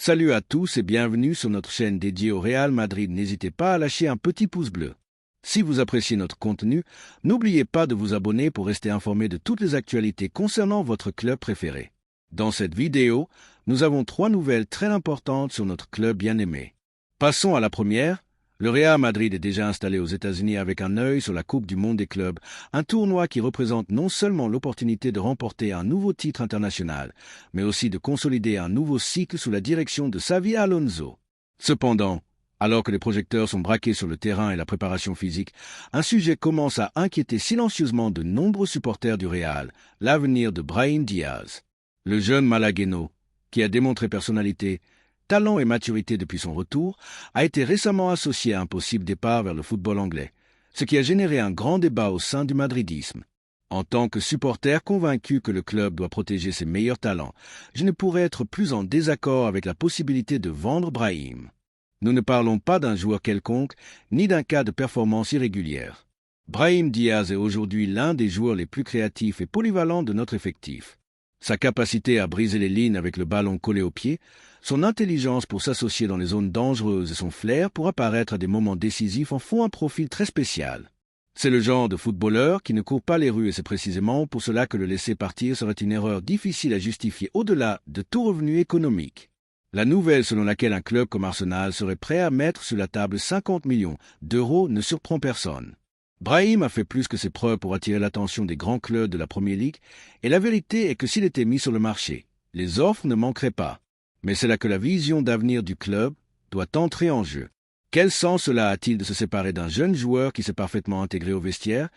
Salut à tous et bienvenue sur notre chaîne dédiée au Real Madrid. N'hésitez pas à lâcher un petit pouce bleu. Si vous appréciez notre contenu, n'oubliez pas de vous abonner pour rester informé de toutes les actualités concernant votre club préféré. Dans cette vidéo, nous avons 3 nouvelles très importantes sur notre club bien-aimé. Passons à la première. Le Real Madrid est déjà installé aux États-Unis avec un œil sur la Coupe du Monde des clubs, un tournoi qui représente non seulement l'opportunité de remporter un nouveau titre international, mais aussi de consolider un nouveau cycle sous la direction de Xavi Alonso. Cependant, alors que les projecteurs sont braqués sur le terrain et la préparation physique, un sujet commence à inquiéter silencieusement de nombreux supporters du Real, l'avenir de Brahim Diaz. Le jeune Malagueño, qui a démontré personnalité, talent et maturité depuis son retour, a été récemment associé à un possible départ vers le football anglais, ce qui a généré un grand débat au sein du madridisme. En tant que supporter convaincu que le club doit protéger ses meilleurs talents, je ne pourrais être plus en désaccord avec la possibilité de vendre Brahim. Nous ne parlons pas d'un joueur quelconque, ni d'un cas de performance irrégulière. Brahim Diaz est aujourd'hui l'un des joueurs les plus créatifs et polyvalents de notre effectif. Sa capacité à briser les lignes avec le ballon collé au pied, son intelligence pour s'associer dans les zones dangereuses et son flair pour apparaître à des moments décisifs en font un profil très spécial. C'est le genre de footballeur qui ne court pas les rues et c'est précisément pour cela que le laisser partir serait une erreur difficile à justifier au-delà de tout revenu économique. La nouvelle selon laquelle un club comme Arsenal serait prêt à mettre sur la table 50 millions d'euros ne surprend personne. Brahim a fait plus que ses preuves pour attirer l'attention des grands clubs de la Premier League, et la vérité est que s'il était mis sur le marché, les offres ne manqueraient pas. Mais c'est là que la vision d'avenir du club doit entrer en jeu. Quel sens cela a-t-il de se séparer d'un jeune joueur qui s'est parfaitement intégré au vestiaire,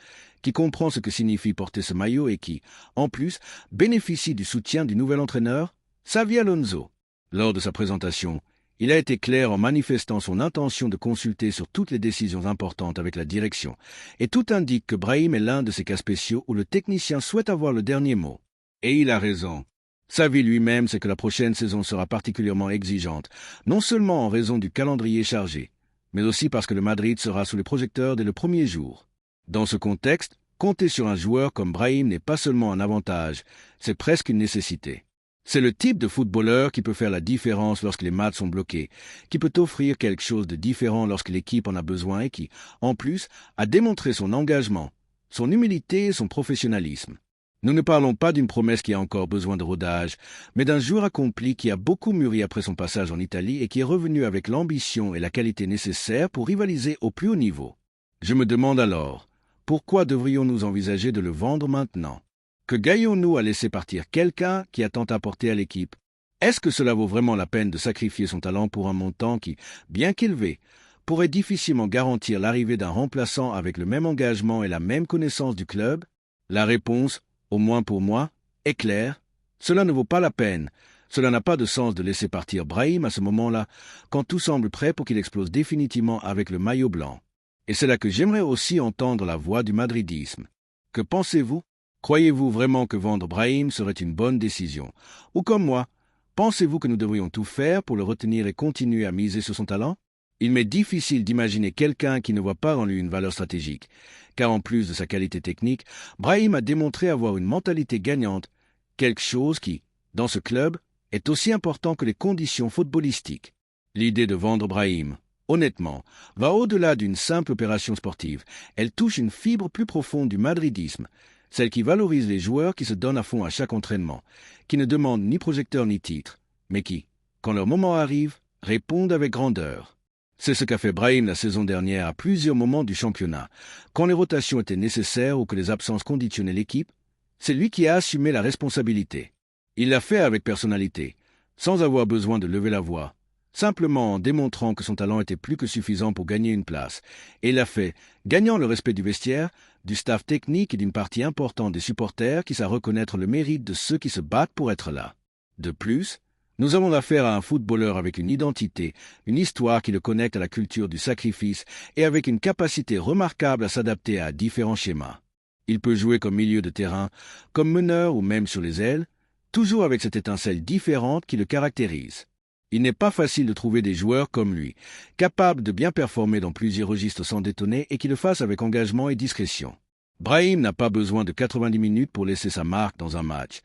qui comprend ce que signifie porter ce maillot et qui, en plus, bénéficie du soutien du nouvel entraîneur, Xavi Alonso? Lors de sa présentation, il a été clair en manifestant son intention de consulter sur toutes les décisions importantes avec la direction, et tout indique que Brahim est l'un de ces cas spéciaux où le technicien souhaite avoir le dernier mot. Et il a raison. Xavi lui-même sait que la prochaine saison sera particulièrement exigeante, non seulement en raison du calendrier chargé, mais aussi parce que le Madrid sera sous les projecteurs dès le premier jour. Dans ce contexte, compter sur un joueur comme Brahim n'est pas seulement un avantage, c'est presque une nécessité. C'est le type de footballeur qui peut faire la différence lorsque les matchs sont bloqués, qui peut offrir quelque chose de différent lorsque l'équipe en a besoin et qui, en plus, a démontré son engagement, son humilité et son professionnalisme. Nous ne parlons pas d'une promesse qui a encore besoin de rodage, mais d'un joueur accompli qui a beaucoup mûri après son passage en Italie et qui est revenu avec l'ambition et la qualité nécessaires pour rivaliser au plus haut niveau. Je me demande alors, pourquoi devrions-nous envisager de le vendre maintenant? Que gagnons-nous à laisser partir quelqu'un qui a tant apporté à l'équipe? Est-ce que cela vaut vraiment la peine de sacrifier son talent pour un montant qui, bien qu'élevé, pourrait difficilement garantir l'arrivée d'un remplaçant avec le même engagement et la même connaissance du club? La réponse, au moins pour moi, est claire. Cela ne vaut pas la peine. Cela n'a pas de sens de laisser partir Brahim à ce moment-là, quand tout semble prêt pour qu'il explose définitivement avec le maillot blanc. Et c'est là que j'aimerais aussi entendre la voix du madridisme. Que pensez-vous? Croyez-vous vraiment que vendre Brahim serait une bonne décision? Ou comme moi, pensez-vous que nous devrions tout faire pour le retenir et continuer à miser sur son talent? Il m'est difficile d'imaginer quelqu'un qui ne voit pas en lui une valeur stratégique, car en plus de sa qualité technique, Brahim a démontré avoir une mentalité gagnante, quelque chose qui, dans ce club, est aussi important que les conditions footballistiques. L'idée de vendre Brahim, honnêtement, va au-delà d'une simple opération sportive. Elle touche une fibre plus profonde du madridisme, celle qui valorise les joueurs qui se donnent à fond à chaque entraînement, qui ne demandent ni projecteur ni titre, mais qui, quand leur moment arrive, répondent avec grandeur. C'est ce qu'a fait Brahim la saison dernière à plusieurs moments du championnat. Quand les rotations étaient nécessaires ou que les absences conditionnaient l'équipe, c'est lui qui a assumé la responsabilité. Il l'a fait avec personnalité, sans avoir besoin de lever la voix, simplement en démontrant que son talent était plus que suffisant pour gagner une place, et il l'a fait, gagnant le respect du vestiaire, du staff technique et d'une partie importante des supporters qui savent reconnaître le mérite de ceux qui se battent pour être là. De plus, nous avons affaire à un footballeur avec une identité, une histoire qui le connecte à la culture du sacrifice et avec une capacité remarquable à s'adapter à différents schémas. Il peut jouer comme milieu de terrain, comme meneur ou même sur les ailes, toujours avec cette étincelle différente qui le caractérise. Il n'est pas facile de trouver des joueurs comme lui, capables de bien performer dans plusieurs registres sans détonner et qui le fassent avec engagement et discrétion. Brahim n'a pas besoin de 90 minutes pour laisser sa marque dans un match.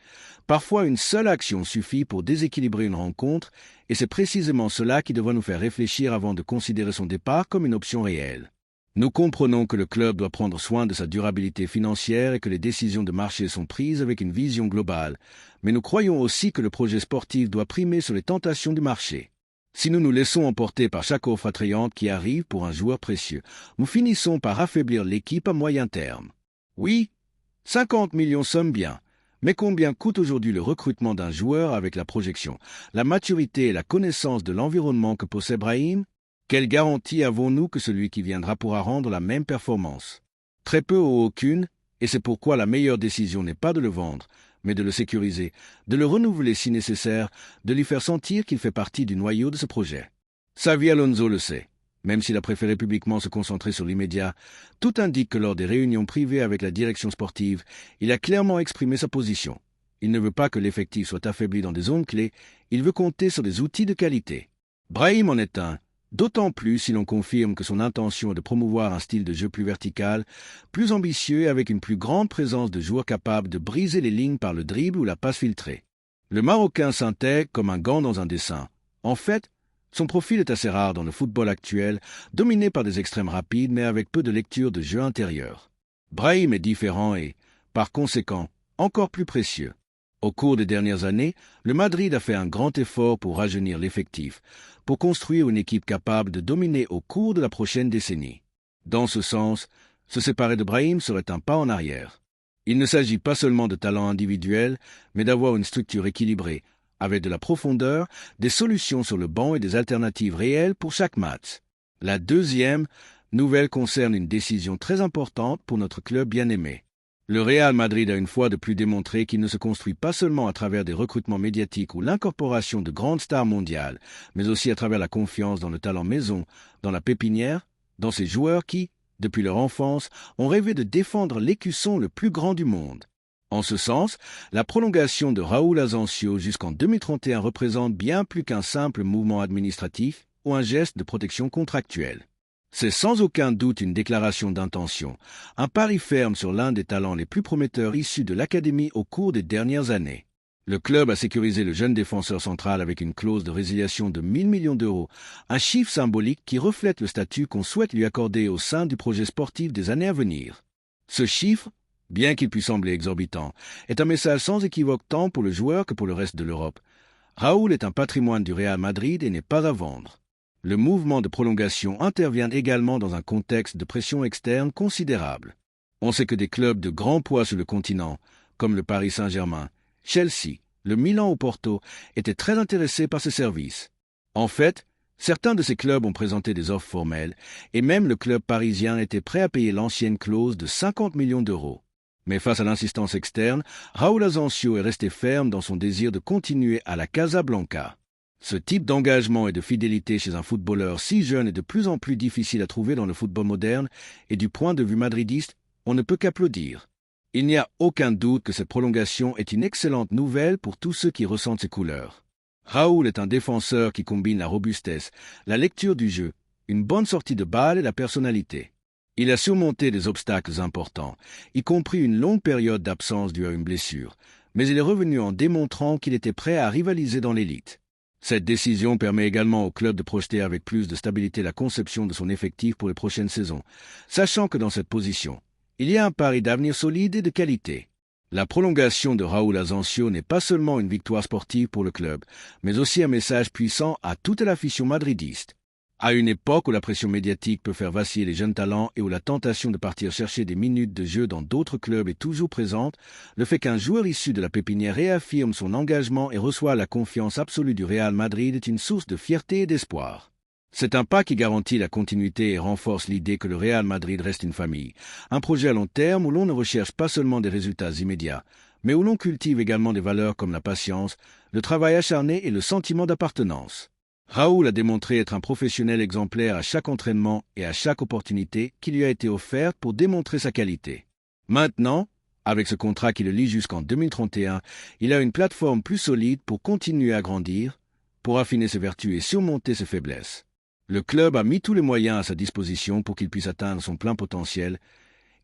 Parfois, une seule action suffit pour déséquilibrer une rencontre, et c'est précisément cela qui devrait nous faire réfléchir avant de considérer son départ comme une option réelle. Nous comprenons que le club doit prendre soin de sa durabilité financière et que les décisions de marché sont prises avec une vision globale, mais nous croyons aussi que le projet sportif doit primer sur les tentations du marché. Si nous nous laissons emporter par chaque offre attrayante qui arrive pour un joueur précieux, nous finissons par affaiblir l'équipe à moyen terme. Oui, 50 millions sommes bien, mais combien coûte aujourd'hui le recrutement d'un joueur avec la projection, la maturité et la connaissance de l'environnement que possède Brahim? Quelle garantie avons-nous que celui qui viendra pourra rendre la même performance? Très peu ou aucune, et c'est pourquoi la meilleure décision n'est pas de le vendre, mais de le sécuriser, de le renouveler si nécessaire, de lui faire sentir qu'il fait partie du noyau de ce projet. Xavi Alonso le sait. Même s'il a préféré publiquement se concentrer sur l'immédiat, tout indique que lors des réunions privées avec la direction sportive, il a clairement exprimé sa position. Il ne veut pas que l'effectif soit affaibli dans des zones clés, il veut compter sur des outils de qualité. Brahim en est un, d'autant plus si l'on confirme que son intention est de promouvoir un style de jeu plus vertical, plus ambitieux et avec une plus grande présence de joueurs capables de briser les lignes par le dribble ou la passe filtrée. Le Marocain s'intègre comme un gant dans un dessin. En fait, son profil est assez rare dans le football actuel, dominé par des extrêmes rapides mais avec peu de lecture de jeu intérieur. Brahim est différent et, par conséquent, encore plus précieux. Au cours des dernières années, le Madrid a fait un grand effort pour rajeunir l'effectif, pour construire une équipe capable de dominer au cours de la prochaine décennie. Dans ce sens, se séparer de Brahim serait un pas en arrière. Il ne s'agit pas seulement de talent individuel, mais d'avoir une structure équilibrée, avec de la profondeur, des solutions sur le banc et des alternatives réelles pour chaque match. La deuxième nouvelle concerne une décision très importante pour notre club bien-aimé. Le Real Madrid a une fois de plus démontré qu'il ne se construit pas seulement à travers des recrutements médiatiques ou l'incorporation de grandes stars mondiales, mais aussi à travers la confiance dans le talent maison, dans la pépinière, dans ces joueurs qui, depuis leur enfance, ont rêvé de défendre l'écusson le plus grand du monde. En ce sens, la prolongation de Raúl Asensio jusqu'en 2031 représente bien plus qu'un simple mouvement administratif ou un geste de protection contractuelle. C'est sans aucun doute une déclaration d'intention, un pari ferme sur l'un des talents les plus prometteurs issus de l'académie au cours des dernières années. Le club a sécurisé le jeune défenseur central avec une clause de résiliation de 1 000 millions d'euros, un chiffre symbolique qui reflète le statut qu'on souhaite lui accorder au sein du projet sportif des années à venir. Ce chiffre, bien qu'il puisse sembler exorbitant, est un message sans équivoque tant pour le joueur que pour le reste de l'Europe. Raúl est un patrimoine du Real Madrid et n'est pas à vendre. Le mouvement de prolongation intervient également dans un contexte de pression externe considérable. On sait que des clubs de grand poids sur le continent, comme le Paris Saint-Germain, Chelsea, le Milan ou Porto, étaient très intéressés par ces services. En fait, certains de ces clubs ont présenté des offres formelles, et même le club parisien était prêt à payer l'ancienne clause de 50 millions d'euros. Mais face à l'insistance externe, Raúl Asensio est resté ferme dans son désir de continuer à la Casablanca. Ce type d'engagement et de fidélité chez un footballeur si jeune est de plus en plus difficile à trouver dans le football moderne, et du point de vue madridiste, on ne peut qu'applaudir. Il n'y a aucun doute que cette prolongation est une excellente nouvelle pour tous ceux qui ressentent ses couleurs. Raúl est un défenseur qui combine la robustesse, la lecture du jeu, une bonne sortie de balle et la personnalité. Il a surmonté des obstacles importants, y compris une longue période d'absence due à une blessure, mais il est revenu en démontrant qu'il était prêt à rivaliser dans l'élite. Cette décision permet également au club de projeter avec plus de stabilité la conception de son effectif pour les prochaines saisons, sachant que dans cette position, il y a un pari d'avenir solide et de qualité. La prolongation de Raúl Asensio n'est pas seulement une victoire sportive pour le club, mais aussi un message puissant à toute l'afition madridiste. À une époque où la pression médiatique peut faire vaciller les jeunes talents et où la tentation de partir chercher des minutes de jeu dans d'autres clubs est toujours présente, le fait qu'un joueur issu de la pépinière réaffirme son engagement et reçoit la confiance absolue du Real Madrid est une source de fierté et d'espoir. C'est un pas qui garantit la continuité et renforce l'idée que le Real Madrid reste une famille, un projet à long terme où l'on ne recherche pas seulement des résultats immédiats, mais où l'on cultive également des valeurs comme la patience, le travail acharné et le sentiment d'appartenance. Raúl a démontré être un professionnel exemplaire à chaque entraînement et à chaque opportunité qui lui a été offerte pour démontrer sa qualité. Maintenant, avec ce contrat qui le lie jusqu'en 2031, il a une plateforme plus solide pour continuer à grandir, pour affiner ses vertus et surmonter ses faiblesses. Le club a mis tous les moyens à sa disposition pour qu'il puisse atteindre son plein potentiel,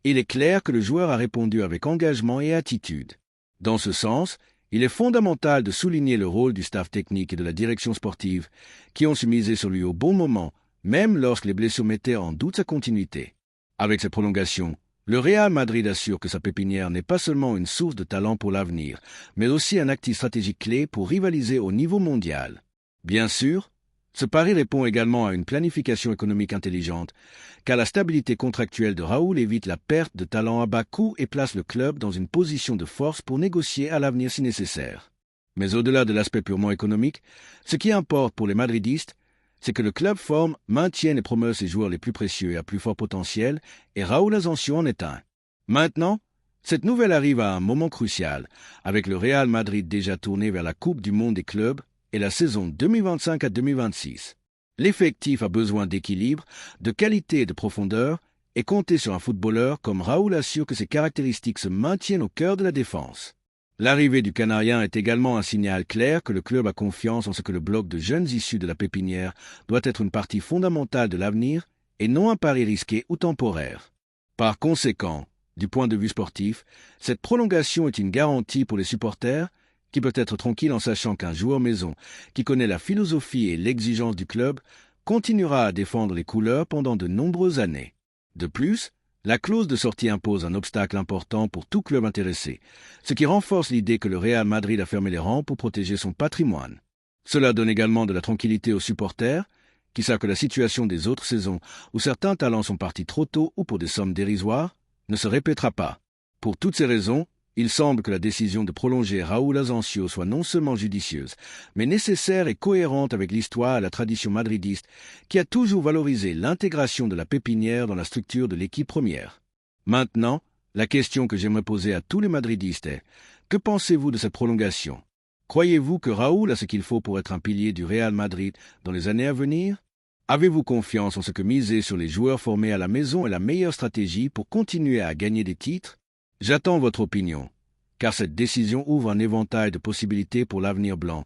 il est clair que le joueur a répondu avec engagement et attitude. Dans ce sens, il est fondamental de souligner le rôle du staff technique et de la direction sportive qui ont su miser sur lui au bon moment, même lorsque les blessures mettaient en doute sa continuité. Avec cette prolongation, le Real Madrid assure que sa pépinière n'est pas seulement une source de talent pour l'avenir, mais aussi un actif stratégique clé pour rivaliser au niveau mondial. Bien sûr, ce pari répond également à une planification économique intelligente, car la stabilité contractuelle de Raúl évite la perte de talent à bas coût et place le club dans une position de force pour négocier à l'avenir si nécessaire. Mais au-delà de l'aspect purement économique, ce qui importe pour les madridistes, c'est que le club forme, maintienne et promeut ses joueurs les plus précieux et à plus fort potentiel, et Raúl Asensio en est un. Maintenant, cette nouvelle arrive à un moment crucial, avec le Real Madrid déjà tourné vers la Coupe du Monde des clubs et la saison 2025 à 2026. L'effectif a besoin d'équilibre, de qualité et de profondeur, et compter sur un footballeur comme Raúl assure que ses caractéristiques se maintiennent au cœur de la défense. L'arrivée du Canarien est également un signal clair que le club a confiance en ce que le bloc de jeunes issus de la pépinière doit être une partie fondamentale de l'avenir et non un pari risqué ou temporaire. Par conséquent, du point de vue sportif, cette prolongation est une garantie pour les supporters qui peut être tranquille en sachant qu'un joueur maison qui connaît la philosophie et l'exigence du club continuera à défendre les couleurs pendant de nombreuses années. De plus, la clause de sortie impose un obstacle important pour tout club intéressé, ce qui renforce l'idée que le Real Madrid a fermé les rangs pour protéger son patrimoine. Cela donne également de la tranquillité aux supporters, qui savent que la situation des autres saisons où certains talents sont partis trop tôt ou pour des sommes dérisoires ne se répétera pas. Pour toutes ces raisons, il semble que la décision de prolonger Raúl Asensio soit non seulement judicieuse, mais nécessaire et cohérente avec l'histoire et la tradition madridiste qui a toujours valorisé l'intégration de la pépinière dans la structure de l'équipe première. Maintenant, la question que j'aimerais poser à tous les madridistes est « Que pensez-vous de cette prolongation ? Croyez-vous que Raúl a ce qu'il faut pour être un pilier du Real Madrid dans les années à venir ? Avez-vous confiance en ce que miser sur les joueurs formés à la maison est la meilleure stratégie pour continuer à gagner des titres ? J'attends votre opinion, car cette décision ouvre un éventail de possibilités pour l'avenir blanc,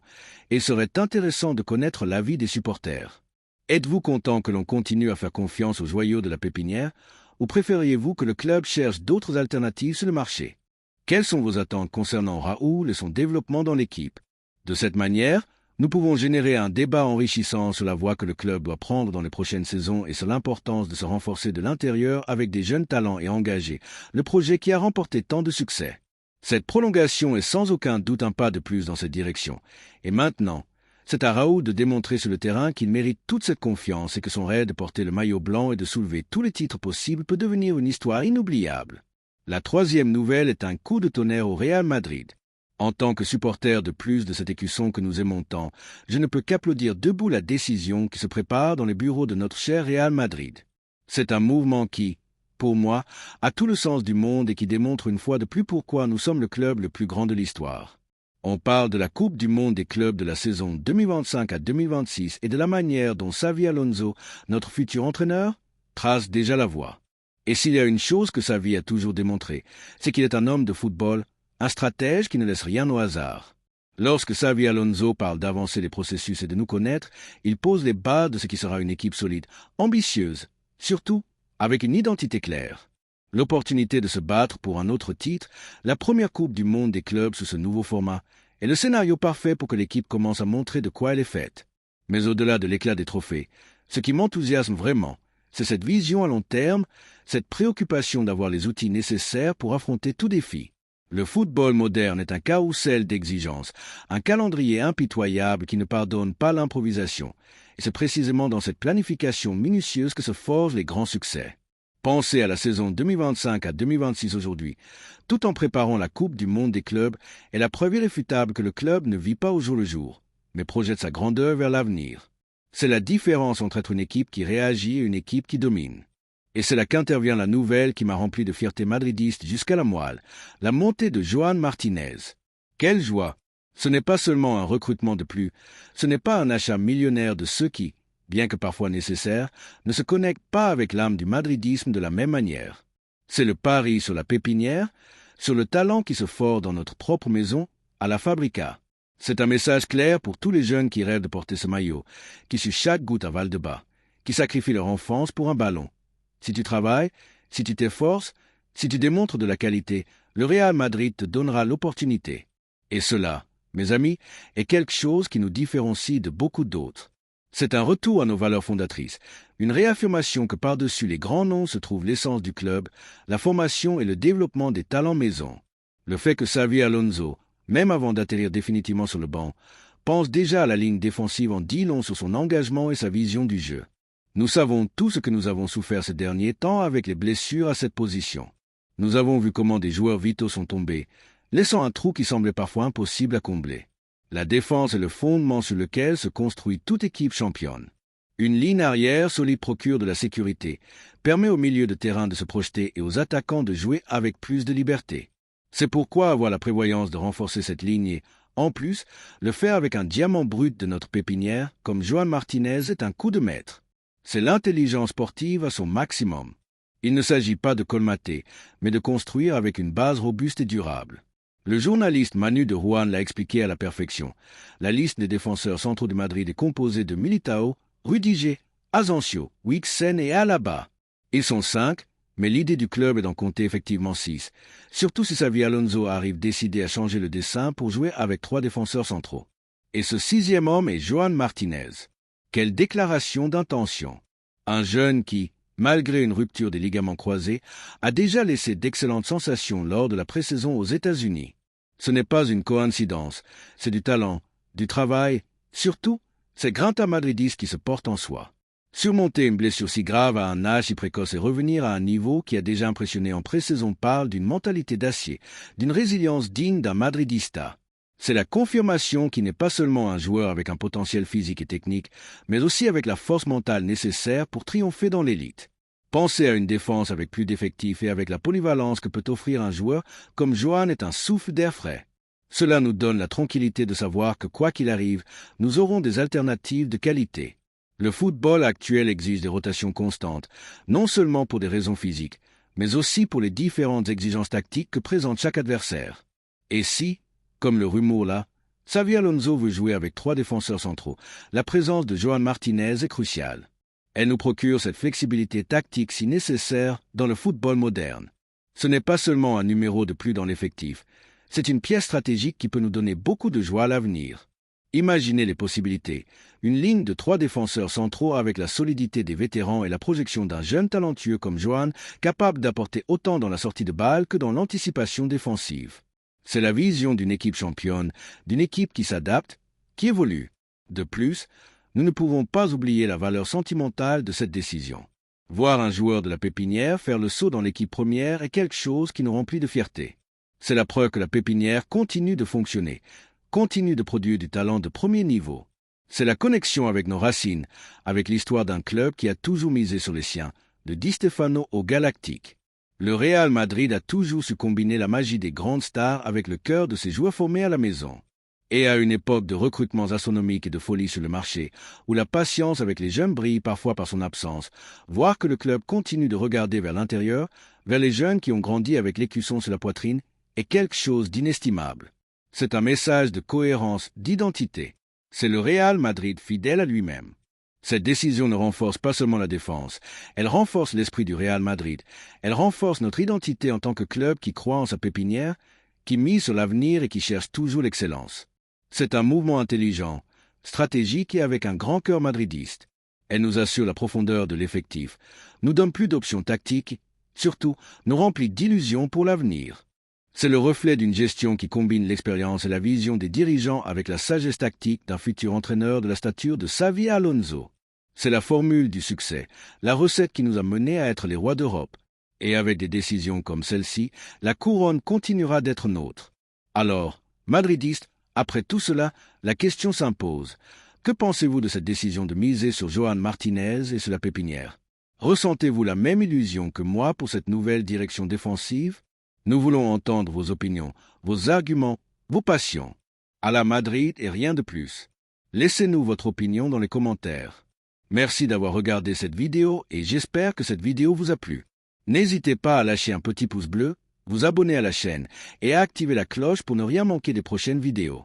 et il serait intéressant de connaître l'avis des supporters. Êtes-vous content que l'on continue à faire confiance aux joyaux de la pépinière, ou préfériez-vous que le club cherche d'autres alternatives sur le marché ? Quelles sont vos attentes concernant Raúl et son développement dans l'équipe ? De cette manière, nous pouvons générer un débat enrichissant sur la voie que le club doit prendre dans les prochaines saisons et sur l'importance de se renforcer de l'intérieur avec des jeunes talents et engagés, le projet qui a remporté tant de succès. Cette prolongation est sans aucun doute un pas de plus dans cette direction. Et maintenant, c'est à Raúl de démontrer sur le terrain qu'il mérite toute cette confiance et que son rêve de porter le maillot blanc et de soulever tous les titres possibles peut devenir une histoire inoubliable. La troisième nouvelle est un coup de tonnerre au Real Madrid. En tant que supporter de plus de cet écusson que nous aimons tant, je ne peux qu'applaudir debout la décision qui se prépare dans les bureaux de notre cher Real Madrid. C'est un mouvement qui, pour moi, a tout le sens du monde et qui démontre une fois de plus pourquoi nous sommes le club le plus grand de l'histoire. On parle de la Coupe du Monde des clubs de la saison 2025 à 2026 et de la manière dont Xavi Alonso, notre futur entraîneur, trace déjà la voie. Et s'il y a une chose que Xavi a toujours démontré, c'est qu'il est un homme de football, un stratège qui ne laisse rien au hasard. Lorsque Xavi Alonso parle d'avancer les processus et de nous connaître, il pose les bases de ce qui sera une équipe solide, ambitieuse, surtout avec une identité claire. L'opportunité de se battre pour un autre titre, la première Coupe du Monde des clubs sous ce nouveau format, est le scénario parfait pour que l'équipe commence à montrer de quoi elle est faite. Mais au-delà de l'éclat des trophées, ce qui m'enthousiasme vraiment, c'est cette vision à long terme, cette préoccupation d'avoir les outils nécessaires pour affronter tout défi. Le football moderne est un carrousel d'exigences, un calendrier impitoyable qui ne pardonne pas l'improvisation. Et c'est précisément dans cette planification minutieuse que se forgent les grands succès. Pensez à la saison 2025 à 2026 aujourd'hui, tout en préparant la Coupe du Monde des clubs, est la preuve irréfutable que le club ne vit pas au jour le jour, mais projette sa grandeur vers l'avenir. C'est la différence entre être une équipe qui réagit et une équipe qui domine. Et c'est là qu'intervient la nouvelle qui m'a rempli de fierté madridiste jusqu'à la moelle, la montée de Joan Martinez. Quelle joie! Ce n'est pas seulement un recrutement de plus, ce n'est pas un achat millionnaire de ceux qui, bien que parfois nécessaire, ne se connectent pas avec l'âme du madridisme de la même manière. C'est le pari sur la pépinière, sur le talent qui se forge dans notre propre maison, à la Fabrica. C'est un message clair pour tous les jeunes qui rêvent de porter ce maillot, qui suent chaque goutte à Valdebebas, qui sacrifient leur enfance pour un ballon. Si tu travailles, si tu t'efforces, Si tu démontres de la qualité, le Real Madrid te donnera l'opportunité. Et cela, mes amis, est quelque chose qui nous différencie de beaucoup d'autres. C'est un retour à nos valeurs fondatrices, une réaffirmation que par-dessus les grands noms se trouve l'essence du club, la formation et le développement des talents maison. Le fait que Xavi Alonso, même avant d'atterrir définitivement sur le banc, pense déjà à la ligne défensive en dit long sur son engagement et sa vision du jeu. Nous savons tout ce que nous avons souffert ces derniers temps avec les blessures à cette position. Nous avons vu comment des joueurs vitaux sont tombés, laissant un trou qui semblait parfois impossible à combler. La défense est le fondement sur lequel se construit toute équipe championne. Une ligne arrière solide procure de la sécurité, permet au milieu de terrain de se projeter et aux attaquants de jouer avec plus de liberté. C'est pourquoi avoir la prévoyance de renforcer cette ligne et, en plus, le faire avec un diamant brut de notre pépinière, comme Joan Martinez, est un coup de maître. C'est l'intelligence sportive à son maximum. Il ne s'agit pas de colmater, mais de construire avec une base robuste et durable. Le journaliste Manu de Rouen l'a expliqué à la perfection. La liste des défenseurs centraux de Madrid est composée de Militao, Rudiger, Asensio, Wixen et Alaba. Ils sont 5, mais l'idée du club est d'en compter effectivement 6, surtout si Xavi Alonso arrive décidé à changer le dessin pour jouer avec 3 défenseurs centraux. Et ce 6e homme est Joan Martinez. Quelle déclaration d'intention! Un jeune qui, malgré une rupture des ligaments croisés, a déjà laissé d'excellentes sensations lors de la pré-saison aux États-Unis. Ce n'est pas une coïncidence, c'est du talent, du travail, surtout, c'est Grinta madridiste qui se porte en soi. Surmonter une blessure si grave à un âge si précoce et revenir à un niveau qui a déjà impressionné en pré-saison parle d'une mentalité d'acier, d'une résilience digne d'un madridista. C'est la confirmation qu'il n'est pas seulement un joueur avec un potentiel physique et technique, mais aussi avec la force mentale nécessaire pour triompher dans l'élite. Pensez à une défense avec plus d'effectifs et avec la polyvalence que peut offrir un joueur comme Joan est un souffle d'air frais. Cela nous donne la tranquillité de savoir que quoi qu'il arrive, nous aurons des alternatives de qualité. Le football actuel exige des rotations constantes, non seulement pour des raisons physiques, mais aussi pour les différentes exigences tactiques que présente chaque adversaire. Et si, comme le rumour là, Xavi Alonso veut jouer avec 3 défenseurs centraux, la présence de Joan Martinez est cruciale. Elle nous procure cette flexibilité tactique si nécessaire dans le football moderne. Ce n'est pas seulement un numéro de plus dans l'effectif, c'est une pièce stratégique qui peut nous donner beaucoup de joie à l'avenir. Imaginez les possibilités. Une ligne de 3 défenseurs centraux avec la solidité des vétérans et la projection d'un jeune talentueux comme Joan, capable d'apporter autant dans la sortie de balle que dans l'anticipation défensive. C'est la vision d'une équipe championne, d'une équipe qui s'adapte, qui évolue. De plus, nous ne pouvons pas oublier la valeur sentimentale de cette décision. Voir un joueur de la pépinière faire le saut dans l'équipe première est quelque chose qui nous remplit de fierté. C'est la preuve que la pépinière continue de fonctionner, continue de produire du talent de premier niveau. C'est la connexion avec nos racines, avec l'histoire d'un club qui a toujours misé sur les siens, de Di Stefano au Galactique. Le Real Madrid a toujours su combiner la magie des grandes stars avec le cœur de ses joueurs formés à la maison. Et à une époque de recrutements astronomiques et de folie sur le marché, où la patience avec les jeunes brille parfois par son absence, voir que le club continue de regarder vers l'intérieur, vers les jeunes qui ont grandi avec l'écusson sur la poitrine, est quelque chose d'inestimable. C'est un message de cohérence, d'identité. C'est le Real Madrid fidèle à lui-même. Cette décision ne renforce pas seulement la défense, elle renforce l'esprit du Real Madrid, elle renforce notre identité en tant que club qui croit en sa pépinière, qui mise sur l'avenir et qui cherche toujours l'excellence. C'est un mouvement intelligent, stratégique et avec un grand cœur madridiste. Elle nous assure la profondeur de l'effectif, nous donne plus d'options tactiques, surtout nous remplit d'illusions pour l'avenir. C'est le reflet d'une gestion qui combine l'expérience et la vision des dirigeants avec la sagesse tactique d'un futur entraîneur de la stature de Xavi Alonso. C'est la formule du succès, la recette qui nous a menés à être les rois d'Europe. Et avec des décisions comme celle-ci, la couronne continuera d'être nôtre. Alors, madridistes, après tout cela, la question s'impose. Que pensez-vous de cette décision de miser sur Joan Martinez et sur la pépinière? Ressentez-vous la même illusion que moi pour cette nouvelle direction défensive? Nous voulons entendre vos opinions, vos arguments, vos passions. À la Madrid et rien de plus. Laissez-nous votre opinion dans les commentaires. Merci d'avoir regardé cette vidéo et j'espère que cette vidéo vous a plu. N'hésitez pas à lâcher un petit pouce bleu, vous abonner à la chaîne et à activer la cloche pour ne rien manquer des prochaines vidéos.